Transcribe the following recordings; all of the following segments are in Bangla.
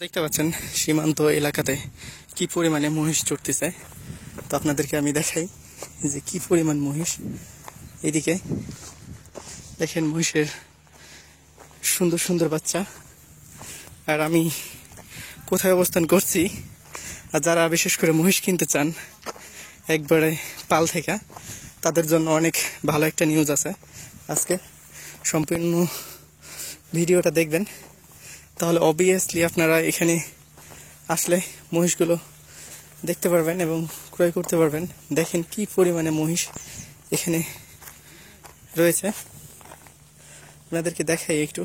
দেখতে পাচ্ছেন সীমান্ত এলাকাতে কি পরিমাণে মহিষ চড়তেছে। তো আপনাদেরকে আমি দেখাই যে কি পরিমাণ মহিষ। এদিকে দেখেন মহিষের সুন্দর সুন্দর বাচ্চা। আর আমি কোথায় অবস্থান করছি, আর যারা বিশেষ করে মহিষ কিনতে চান একবারে পাল থেকে, তাদের জন্য অনেক ভালো একটা নিউজ আছে। আজকে সম্পূর্ণ ভিডিওটা দেখবেন, তাহলে অবভিয়াসলি আপনারা এখানে আসলে মহিষগুলো দেখতে পারবেন এবং ক্রয় করতে পারবেন। দেখেন কি পরিমাণে মহিষ এখানে রয়েছে, আপনাদেরকে দেখাই একটু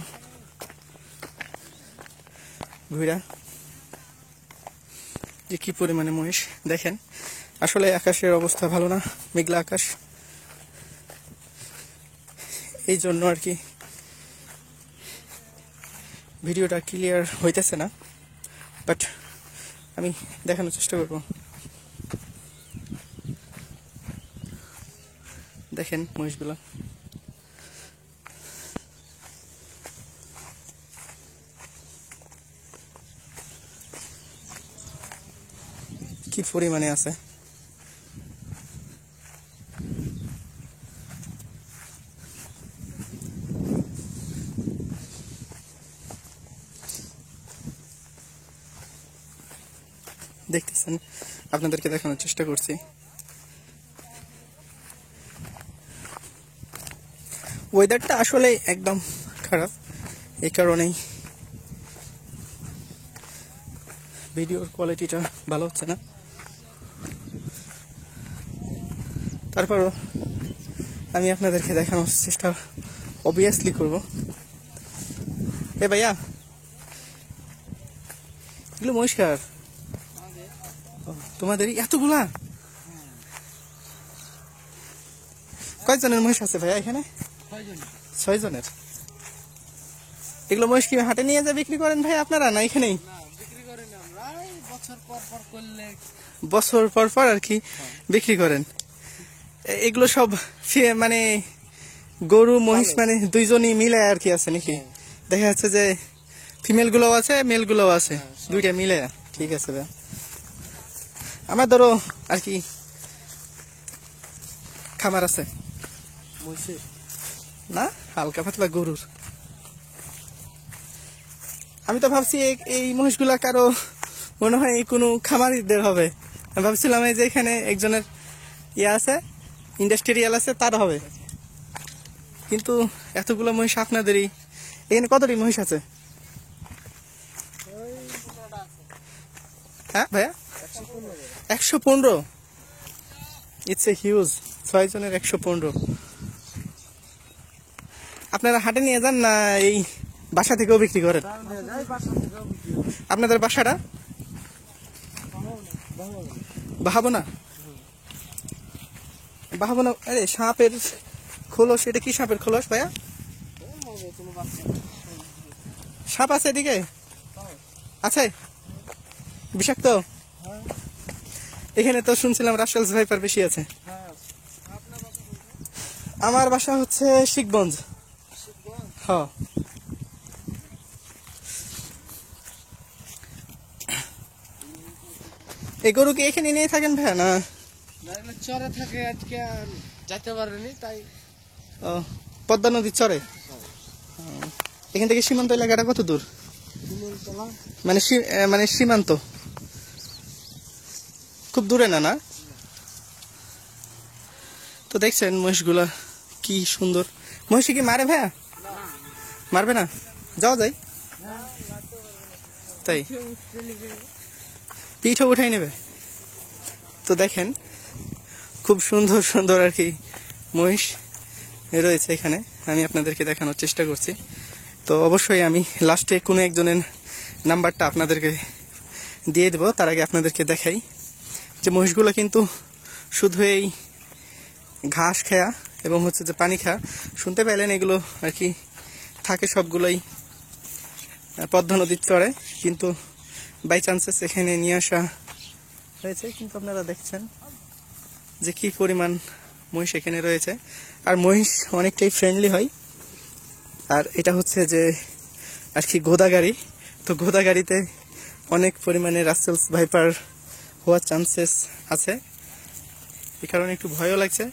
ঘুরা যে কি পরিমাণে মহিষ। দেখেন আসলে আকাশের অবস্থা ভালো না, মেঘলা আকাশ, এই জন্য আর কি ভিডিওটা ক্লিয়ার হইতেছে না, বাট আমি দেখানোর চেষ্টা করব। দেখেন মহিষগুলো কি পরিমাণে আছে। দেখতেছেন, আপনাদেরকে দেখানোর চেষ্টা করছি। ওয়েদারটা আসলে একদম খারাপ, এই কারণেই ভিডিওর কোয়ালিটিটা ভালো হচ্ছে না। তারপরও আমি আপনাদেরকে দেখানোর চেষ্টা অবভিয়াসলি করব। এ ভাইয়া, এগুলো মহিষকার তোমাদেরই এতগুলা? কয়জনের মহিষ আছে ভাইয়া এখানে? 6 জনের। এগুলো মহিষ কি হাটে নিয়ে যা বিক্রি করেন ভাই আপনারা, না এখানেই? বছর পর পর আর কি বিক্রি করেন। এগুলো সব মানে গরু মহিষ মানে দুইজনই মিলে আর কি আছে নাকি? দেখা যাচ্ছে যে ফিমেল গুলোও আছে, মেল গুলোও আছে, দুইটা মিলে। ঠিক আছে ভাই, আমার ধরো আর কি খামার আছে না, হালকা পাতলা গরুর। আমি তো ভাবছি এই মহিষগুলা কারো মনে হয় কোনো খামারিদের হবে। আমি ভাবছিলাম এই যে এখানে একজনের ইয়ে আছে, ইন্ডাস্ট্রিয়াল আছে, তার হবে। কিন্তু এতগুলো মহিষ আপনাদেরই। এখানে কতটি মহিষ আছে? হ্যাঁ ভাইয়া, 115। It's a huge. 6 জনের 115। আপনারা হাটে নিয়ে যান না এই বাসা থেকেও বিক্রি করেন? আপনাদের বাসাটা বাহাবনা? বাহাবনা। আরে সাপের খোলস, এটা কি সাপের খোলস ভাইয়া? সাপ আছে এদিকে? আছে বিষাক্ত? এখানে তো শুনছিলাম রাসেলস ভাইপার বেশি আছে। আমার বাসা হচ্ছে শিখগঞ্জ। হ্যাঁ, এই গরু কি এখানে নিয়ে থাকেন ভাইয়া না চরে থাকে? আজকে যাইতে পারেনি তাই। ও, পদ্মা নদীর চরে। এখান থেকে সীমান্ত এলাকাটা কত দূর? মানে সীমান্ত খুব দূরে না? না তো দেখছেন মহিষগুলা কি সুন্দর। মহিষে কি মারে ভাইয়া? মারবে না? যাওয়া যায় তাই? পিঠও উঠাই নেবে? তো দেখেন খুব সুন্দর সুন্দর আর কি মহিষ রয়েছে এখানে। আমি আপনাদেরকে দেখানোর চেষ্টা করছি। তো অবশ্যই আমি লাস্টে কোনো একজনের নাম্বারটা আপনাদেরকে দিয়ে দেবো। তার আগে আপনাদেরকে দেখাই যে মহিষগুলো কিন্তু শুধু এই ঘাস খায়া এবং হচ্ছে যে পানি খায়া, শুনতে পেলেন এগুলো আর কি থাকে সবগুলোই পদ্মা নদীর চরে, কিন্তু বাই চান্সেস এখানে নিয়ে আসা হয়েছে। কিন্তু আপনারা দেখছেন যে কি পরিমাণ মহিষ এখানে রয়েছে। আর মহিষ অনেকটাই ফ্রেন্ডলি হয়। আর এটা হচ্ছে যে আর কি গোদা গাড়ি। তো গোদা গাড়িতে অনেক পরিমাণে রাসেলস ভাইপার হওয়ার চান্সেস আছে। এই কারণে একটু ভয়ও লাগছে,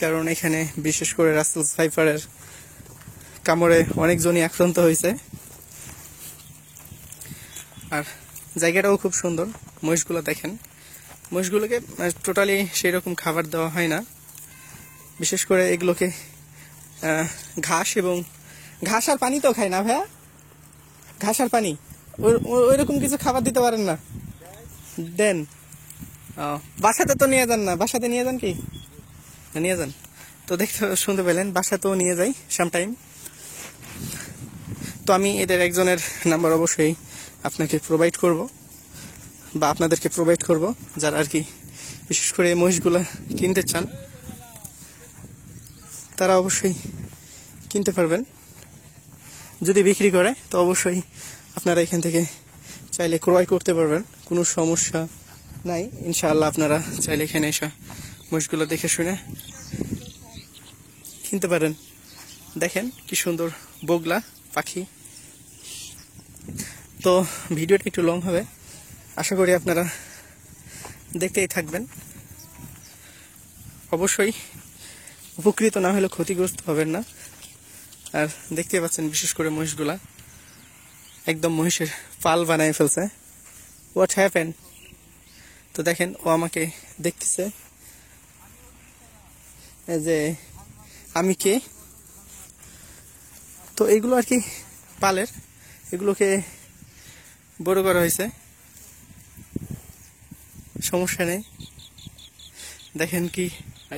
কারণ এখানে বিশেষ করে রাসেলস ভাইপারের কামড়ে অনেকজনই আক্রান্ত হয়েছে। আর জায়গাটাও খুব সুন্দর। মহিষগুলো দেখেন, মহিষগুলোকে টোটালি সেই রকম খাবার দেওয়া হয় না। বিশেষ করে এগুলোকে ঘাস আর পানি তো খায় না ভাইয়া, ঘাস আর পানি ওই রকম কিছু খাবার দিতে পারেন না? দেন। বাসাতে তো নিয়ে যান না? বাসাতে নিয়ে যান কি? নিয়ে যান। তো দেখতে শুনতে পেলেন, বাসাতেও নিয়ে যাই সামটাইম। তো আমি এদের একজনের নাম্বার অবশ্যই আপনাকে প্রোভাইড করব, বা আপনাদেরকে প্রোভাইড করব, যারা আর কি বিশেষ করে মহিষগুলা কিনতে চান, তারা অবশ্যই কিনতে পারবেন। যদি বিক্রি করে তো অবশ্যই আপনারা এখান থেকে চাইলে ক্রয় করতে পারবেন, কোনো সমস্যা নাই ইনশাআল্লাহ। আপনারা চাইলে এখানে এসে মহিষগুলো দেখে শুনে কিনতে পারেন। দেখেন কি সুন্দর বগলা পাখি। তো ভিডিওটা একটু লং হবে, আশা করি আপনারা দেখতেই থাকবেন। অবশ্যই উপকৃত না হলে ক্ষতিগ্রস্ত হবেন না। আর দেখতে পাচ্ছেন বিশেষ করে মহিষগুলা একদম মহিষের পাল বানায় ফেলছে। What happen? তো দেখেন, ও আমাকে দেখতেছে যে আমি কে। তো এইগুলো আর কি পালের, এগুলোকে বড় করা হয়েছে, সমস্যা নেই। দেখেন কি,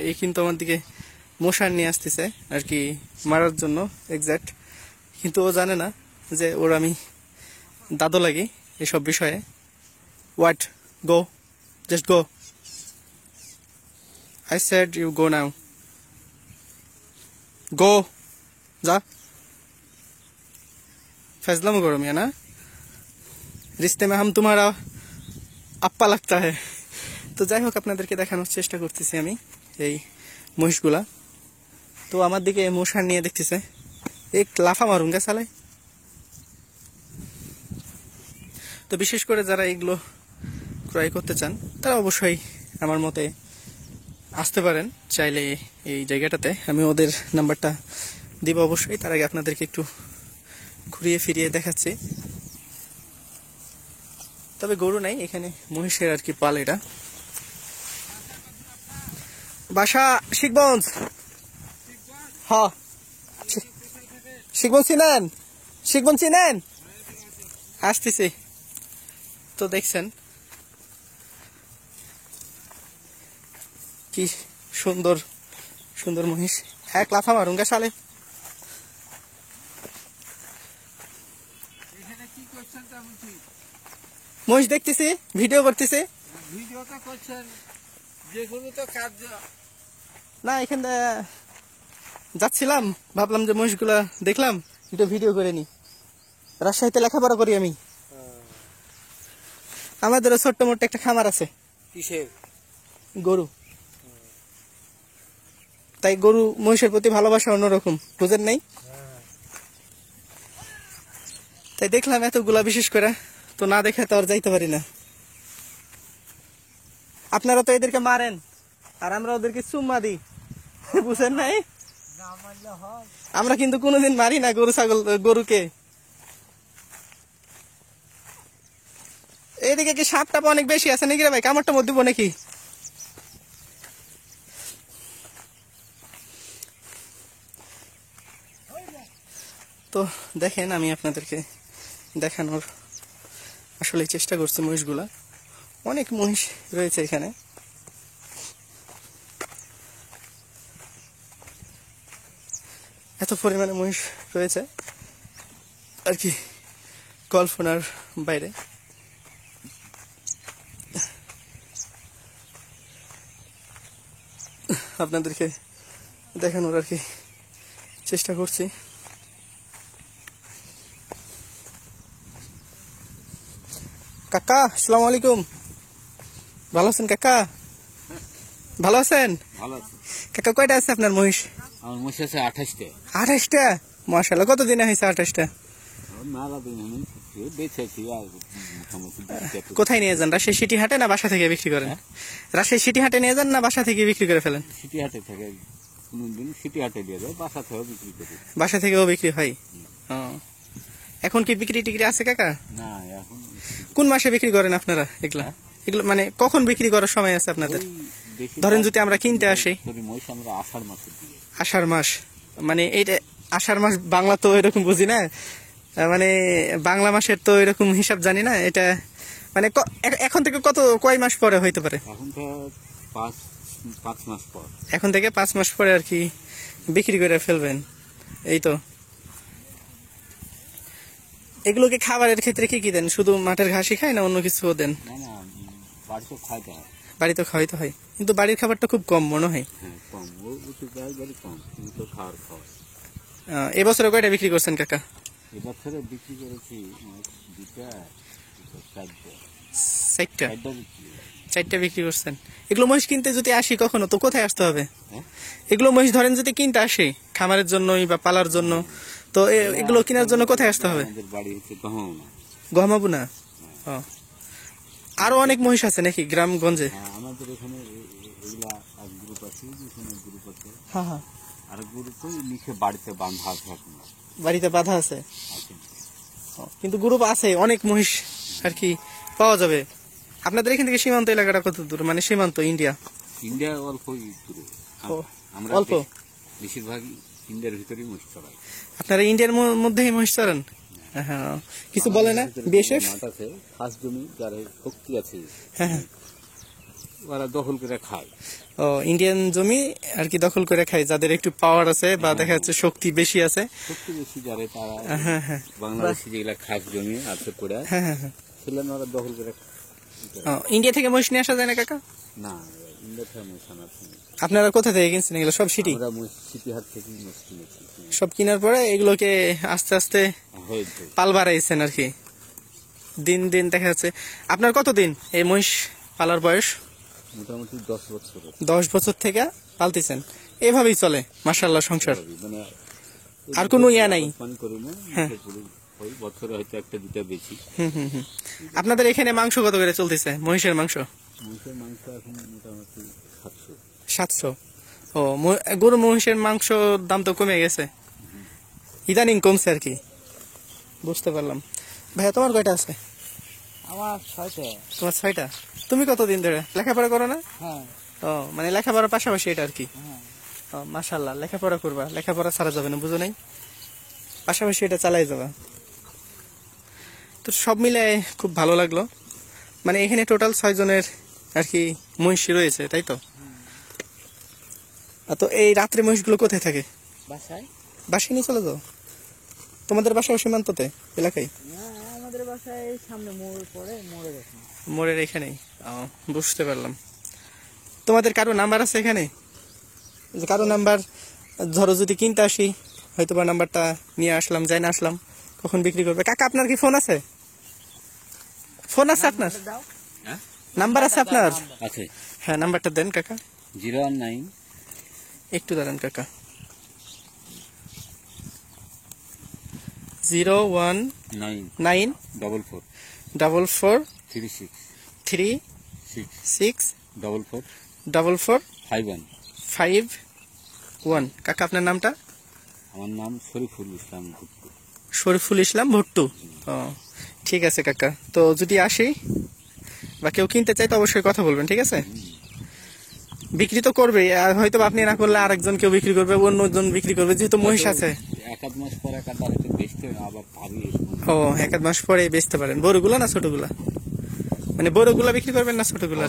এই কিন্তু আমার দিকে মশার নিয়ে আসতেছে আর কি মারার জন্য এক্সাক্ট, কিন্তু ও জানে না যে ওর আমি দাদু লাগি এসব বিষয়ে। What? Go, just go. I said you go now. Go. जा। फैसला में करो मियां ना, रिश्ते में हम तुम्हारा আপ্পা লাগতা है। তো যাই হোক, আপনাদেরকে দেখানোর চেষ্টা করতেছি আমি এই মহিষগুলা। তো আমার দিকে মশার নিয়ে দেখতেছে, এক লাফা মারুঙ্গা সালে। তো বিশেষ করে যারা এগুলো ক্রয় করতে চান তারা অবশ্যই আমার মতে আসতে পারেন চাইলে এই জায়গাটাতে। আমি ওদের নাম্বারটা দিব অবশ্যই। তার আগে আপনাদেরকে একটু ঘুরিয়ে ফিরিয়ে দেখাচ্ছি। তবে গরু নাই এখানে, মহিষের আর কি পাল। এটা বাসা শিখগঞ্জ। হ্যাঁ, শিখগঞ্জ চিনেন? শিখগঞ্জ চিনেন? আসতেছি। তো দেখছেন কি সুন্দর সুন্দর মহিষ। এক লাফা মারুঙ্গা সালে। মহিষ দেখতেছি, ভিডিও করতেছি। ভিডিওটা করছেন, যেগুলো তো কাজ না, এখানে যাচ্ছিলাম, ভাবলাম যে মহিষগুলা দেখলাম, একটু ভিডিও করে নি। রাজশাহীতে লেখাপড়া করি আমি। আমাদেরও ছোট্ট মোট্ট একটা খামার আছে। কিসের? গরু। তাই গরু মহিষের প্রতি ভালোবাসা অন্যরকম, বুঝেন নাই? তাই দেখলাম এতগুলা, বিশেষ করে তো না দেখে তো আর যাইতে পারি না। আপনারা তো এদেরকে মারেন আর আমরা ওদেরকে চুম্মা দিই, বুঝেন নাই? আমরা কিন্তু কোনোদিন মারি না গরু ছাগল গরুকে। এইদিকে কি সাপটা অনেক বেশি আছে নাকি রে ভাই? কামড়টা মধ্যে দিব নাকি? তো দেখেন, আমি আপনাদেরকে দেখানোর আসলে চেষ্টা করছি মহিষগুলা। অনেক মহিষ রয়েছে এখানে। এত পরিমাণে মহিষ রয়েছে আর কি কল্পনার বাইরে। আপনাদেরকে দেখানোর আর কি চেষ্টা করছি। কাকা, আসসালামু আলাইকুম। ভালো আছেন কাকা? ভালো আছেন ভালো আছে। কাকা? কয়টা আছে আপনার মহিষ? আমার মহিষ আছে 28টা। 28টা? মাশাআল্লাহ। কতদিনে হয়েছে 28টা? মেলা দিন আমি বেঁচেছি আর মোটামুটি কোথায় নিয়ে যান? রাজশাহী সিটি হাটে না বাসা থেকে বিক্রি করেন? রাজশাহী সিটি হাটে নিয়ে যান না বাসা থেকে বিক্রি করে ফেলেন? সিটি হাটে থেকে কোনদিন সিটি হাটে দিয়ে যায়, বাসা থেকেও বিক্রি করি। বাসা থেকেও বিক্রি হয়? ও, এখন কি বিক্রি টিক্রি আছে কাকা? না এখন কোন মাসে বিক্রি করেন আপনারা এগুলা? এগুলো মানে কখন বিক্রি করার সময় আছে আপনাদের? ধরেন যদি আমরা কিনতে আসি মহিষ আমরা আষাঢ় মাসে দিই। আষাঢ় মাস, মানে এইটা আষাঢ় মাস বাংলা তো এরকম বুঝি না, মানে বাংলা মাসের তো এরকম হিসাব জানি না। এটা মানে এখন থেকে কয় মাস পরে হইতে পারে? এখন তো 5 মাস পর। এখন থেকে 5 মাস পরে আর কি বিক্রি করে ফেলবেন, এই তো। এগুলোকে খাবারের ক্ষেত্রে কি কি দেন? শুধু মাঠের ঘাসই খায় না অন্য কিছু দেন? না না, বাড়িতে খাইতে হয়। বাড়িতে খাওয়াইতে হয়, কিন্তু বাড়ির খাবারটা খুব কম মনে হয়। হ্যাঁ কম, উঁচু প্রায় বাড়ি কম, কিন্তু খাওয়ার খাওয়া। এবছরে কয়টা বিক্রি করছেন কাকা? এবছরে বিক্রি করেছি দুটা, চারটা 4টা? বিক্রি। 4টা বিক্রি করছেন। এগুলো মহিষ কিনতে যদি আসি কখনো, তো কোথায় আসতে হবে? হ্যাঁ? এগুলো মহিষ ধরেন যদি কিনতে আসি খামারের জন্যই বা পালার জন্য, তো এগুলো কেনার জন্য কোথায় আসতে হবে? আমাদের বাড়ি হচ্ছে গহনা। গহমাবুনা? ও, আরো অনেক মহিষ আছে নাকি গ্রামগঞ্জে? হ্যাঁ, আমাদের এখানে এগুলা এক গ্রুপ আছে, এখানে গ্রুপ আছে, হ্যাঁ হ্যাঁ, আর গ্রুপ তো নিচে বাড়িতে বাঁধা আছে এখন। বাড়িতে বাঁধা আছে। আছে। ও, কিন্তু গ্রুপ আছে, অনেক মহিষ আর কি পাওয়া যাবে। আপনাদের এখান থেকে সীমান্ত এলাকাটা কত দূর, মানে সীমান্ত ইন্ডিয়া? ইন্ডিয়া অল্প দূরে। ও, আমরা অল্প? বেশিরভাগ ইন্ডিয়ার ভিতরেই মহিষ চড়াই। আপনারা ইন্ডিয়ার মধ্যেই মহিষ চড়ান? হ্যাঁ, কিছু বলে না বিএসএফ? মাঠ আছে, খাস জমি, যার শক্তি আছে হ্যাঁ হ্যাঁ, ওরা দখল করে খায়। ও, ইন্ডিয়ান জমি আর কি দখল করে খায়, যাদের একটু পাওয়ার আছে বা দেখা যাচ্ছে শক্তি বেশি আছে। শক্তি বেশি যারে তারা, হ্যাঁ হ্যাঁ, বাংলাদেশে যেগুলা খাস জমি আছে পড়ে হ্যাঁ হ্যাঁ হ্যাঁ। ছিলেন, ওরা দখল করে ও, ইন্ডিয়া থেকে মহিষ নিয়ে আসা যায় না কাকা? না, ইন্ডিয়া থেকে মহিষ আনার সময় আপনারা কোথা থেকে কিনছেন এগুলো? সব সিটি? আমরা মহিষ সিটি হাট থেকে মহিষ কিনেছি। সব কেনার পরে এগুলোকে আস্তে আস্তে হয়েছে পাল বাড়াইছেন আর কি, দিন দিন দেখা যাচ্ছে। আপনার কতদিন এই মহিষ পালার বয়স? মোটামুটি 10 বছর। 10 বছর থেকে পালতেছেন, এভাবেই চলে মাশাআল্লাহ সংসার? মানে আর কোনো ইয়া নাই? পানি করি না, হ্যাঁ। ওই বছরে হয়তো একটা দুটা বেশি। হুম। আপনাদের এখানে মাংস কত করে চলতেছে মহিষের মাংস? মহিষের মাংস এখন মোটামুটি 700। 700? ও, গরু মহিষের মাংস দাম তো কমে গেছে, ইদানিং কমছে আর কি, বুঝতে পারলাম। ভাইয়া তোমার কয়টা আছে? আমার 6টা। তোমার 6টা? তুমি কতদিন ধরে লেখাপড়া করো না? হ্যাঁ ও, মানে লেখাপড়ার পাশাপাশি এটা আর কি। হ্যাঁ। ও, মাশাআল্লাহ, লেখাপড়া করবা, লেখাপড়া ছাড়া যাবে না, বুঝো নাই? পাশাপাশি এটা চালাই যাবা। তো সব মিলে খুব ভালো লাগলো, মানে এখানে টোটাল 6 জনের আর কি মহিষ রয়েছে, তাই তো? তো এই রাত্রে মহিষগুলো কোথায় থাকে? বাসায়? বাসায় নিয়ে চলে যাও? তোমাদের বাসা সীমান্ততে এলাকায়? না, আমাদের বাসায় এই সামনে মোড় পড়ে, মোড়ে দেখুন। মোড়ের এখানেই? ও, বুঝতে পারলাম। তোমাদের কারো নাম্বার আছে এখানে? যে কারো নাম্বার, ধরো যদি কিনতে আসি, হয়তো বা নাম্বারটা নিয়ে আসলাম, যাই না আসলাম, কখন বিক্রি করবে? কাকা আপনার কি ফোন আছে? ফোন আছে আপনার? দাও। হ্যাঁ? নাম্বার আছে আপনার? আছে। হ্যাঁ, নাম্বারটা দেন কাকা। 019 একটু দাঁড়ান কাকা। 019 44 44 36 36 6 44 44 51। 51। কাকা আপনার নামটা? আমার নাম শরীফুল ইসলাম ভুট্টু। শরীফুল ইসলাম ভুট্টু। ও, ঠিক আছে কাকা, তো যদি আসি বা কেউ কিনতে চাই তো অবশ্যই কথা বলবেন, ঠিক আছে? বিক্রি তো করবে, আর হয়তো আপনি না করলে আরেকজন কেউ বিক্রি করবে, অন্যজন বিক্রি করবে, যেহেতু মহিষ আছে। এক আধ মাস পর এক আধ হয়তো বেচতে আবার ভাবি। ও, 1 মাস পরে বেচতে পারেন। বড়গুলা না ছোটগুলা? মানে বড়গুলা বিক্রি করবেন না ছোটগুলা?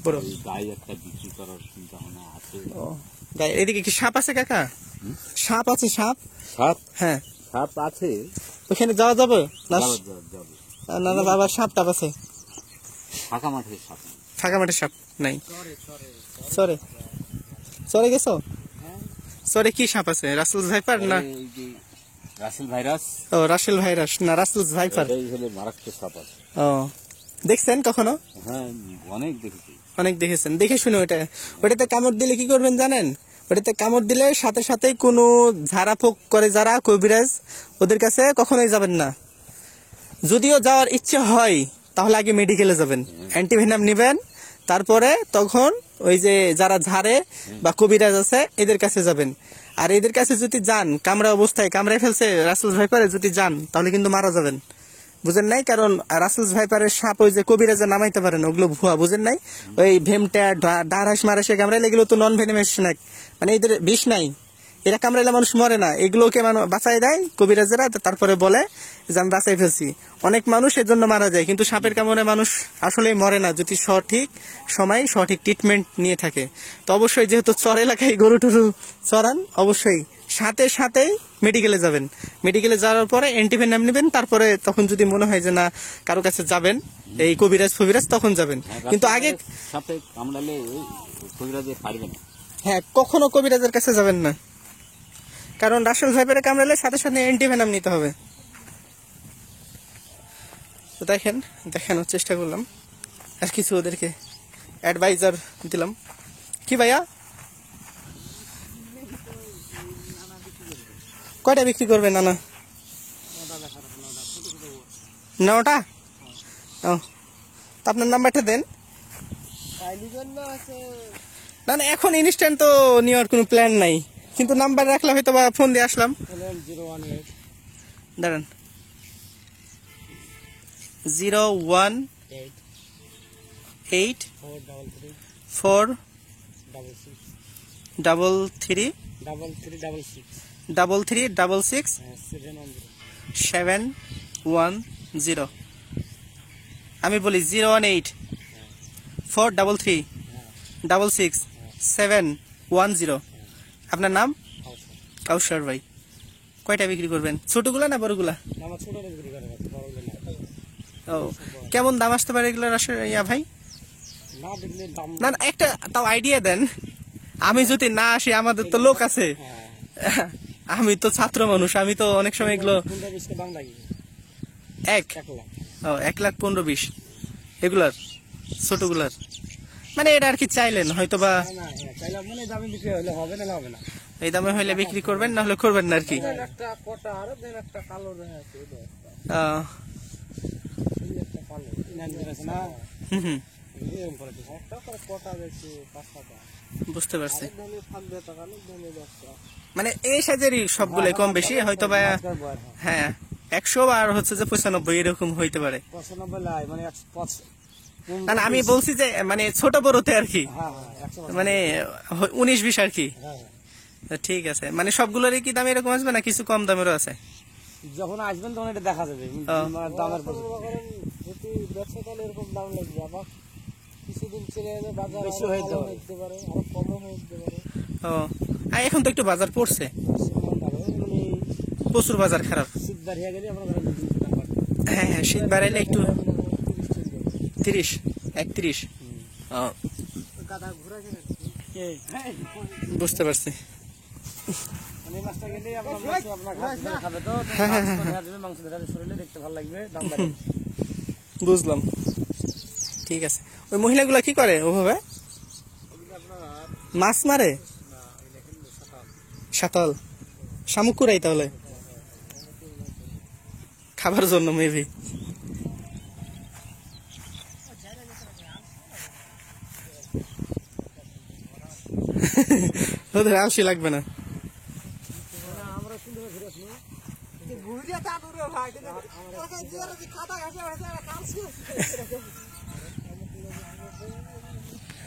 বড় গাই একটা বিক্রি করার চিন্তা ভাবনা আছে। ও, গাই। এদিকে কি সাপ আছে কাকা? সাপ আছে? সাপ? সাপ? হ্যাঁ। সাপ আছে, ওখানে যাওয়া যাবে না? যাবে। না না বাবা, সাপ টাপ আছে? ফাঁকা মাঠে সাপ নেই। ফাঁকা মাঠে সাপ নাই? চরে চরে? চরে গেছো? হ্যাঁ। চরে কি সাপ আছে? রাসেল ভাইপার না? এই যে রাসেল ভাইরাস। ও, রাসেল ভাইরাস না রাসেল ভাইপার? এই হলো মারাত্মক সাপ আছে। ও, দেখছেন কখনো? হ্যাঁ, অনেক দেখেছি। অনেক দেখেছেন, দেখে শুনে। ওটাতে কামড় দিলে কি করবেন জানেন? ওটাতে কামড় দিলে সাথে সাথে কোনো ঝাড়া ফুঁক করে যারা কবিরাজ, ওদের কাছে কখনোই যাবেন না। যদিও যাওয়ার ইচ্ছে হয় তাহলে আগে মেডিকেলে যাবেন, অ্যান্টিভেনাম নেবেন, তারপরে তখন ওই যে যারা ঝাড়ে বা কবিরাজ আছে এদের কাছে যাবেন। আর এদের কাছে যদি যান কামড়া অবস্থায় কামড়ায় ফেলছে রাসেলস ভাইপারে যদি যান তাহলে কিন্তু মারা যাবেন, বুঝেন নাই? কারণ রাসেলস ভাইপারের সাপ ওই যে কবিরাজে নামাইতে পারেন, ওগুলো ভুয়া, বুঝেন নাই? ওই ভেমটা ডারাস মারাসে কামড়াইলে এগুলো তো নন ভেনেমেস স্নেক, মানে এদের বিষ নাই, এরা কামড়াইলে মানুষ মরে না, এগুলোকে বাঁচাই দেয় কবিরাজেরা, তারপরে বলে যে আমি বাঁচাই ফেলছি। অনেক মানুষ এর জন্য মারা যায়, কিন্তু সাপের কামড়ে মানুষ আসলে মরে না যদি সঠিক সময় সঠিক ট্রিটমেন্ট নিয়ে থাকে। তো অবশ্যই যেহেতু চর এলাকায় গরু টরু চড়ান, অবশ্যই সাথে সাথেই মেডিকেলে যাবেন। মেডিকেলে যাওয়ার পরে অ্যান্টিভেনাম নেবেন, তারপরে তখন যদি মনে হয় যে না কারো কাছে যাবেন এই কবিরাজ ফবিরাজ তখন যাবেন, কিন্তু আগে সাপে কামড়ালে কবিরাজে পারবে না। হ্যাঁ, কখনো কবিরাজের কাছে যাবেন না, কারণ রাসেল ভাইপারে কামড়ালে সাথে সাথে অ্যান্টিভেনাম নিতে হবে। তো দেখানোর চেষ্টা করলাম আর কিছু ওদেরকে অ্যাডভাইজার দিলাম। কি ভাইয়া কয়টা বিক্রি করবে? না 9টা? ও, তো আপনার নাম্বারটা দেন। না এখন ইনস্ট্যান্ট তো নেওয়ার কোনো প্ল্যান নাই, কিন্তু নাম্বার রাখলে হয়তো বা ফোন দিয়ে আসলাম। দাঁড়ান, 018 433 3366 710। আমি বলি 018 433 66 710। আপনার নাম? কাউসার ভাই। কয়টা বিক্রি করবেন, ছোটগুলা না বড়গুলা? ও, কেমন দাম আসতে পারে এগুলো ভাই? না একটা তাও আইডিয়া দেন, আমি যদি না আসি, আমাদের তো লোক আছে, আমি তো ছাত্র মানুষ, আমি তো অনেক সময় এগুলো 1,15,20 এগুলার ছোটগুলার, মানে এটা আর কি চাইলেন হয়তো বা এই দামে হইলে বিক্রি করবেন, না হলে করবেন না আর কি। বুঝতে পারছি, মানে এই সাইজেরই সবগুলো কম বেশি হয়তো বা, হ্যাঁ 100 আর হচ্ছে যে 95 এরকম হইতে পারে। না আমি বলছি যে মানে ছোট বড়তে আর কি, মানে 19-20 আর কি। ঠিক আছে, মানে সবগুলোরই কি দাম এরকম আসবে না কিছু কম দামেরও আছে? যখন আসবেন তখন এটা দেখা যাবে দামের এরকম দাম লাগবে, আবার কিছুদিন চলে যাবে বাজার বেশি হইতে পারে, আরো কমও হইতে পারে। ও, এখন তো একটু বাজার পড়ছে, প্রচুর বাজার খারাপ। শীত বাড়িয়ে গেলে আমরা হ্যাঁ হ্যাঁ, শীত বাড়াইলে একটু 30 31। বুঝতে পারছি। বুঝলাম, ঠিক আছে। ওই মহিলাগুলা কি করে ওভাবে? মাছ মারে? সাতাল শামুক কুড়াই, তাহলে খাবার জন্য মেবি। ওদের আলসি লাগবে না। আমরা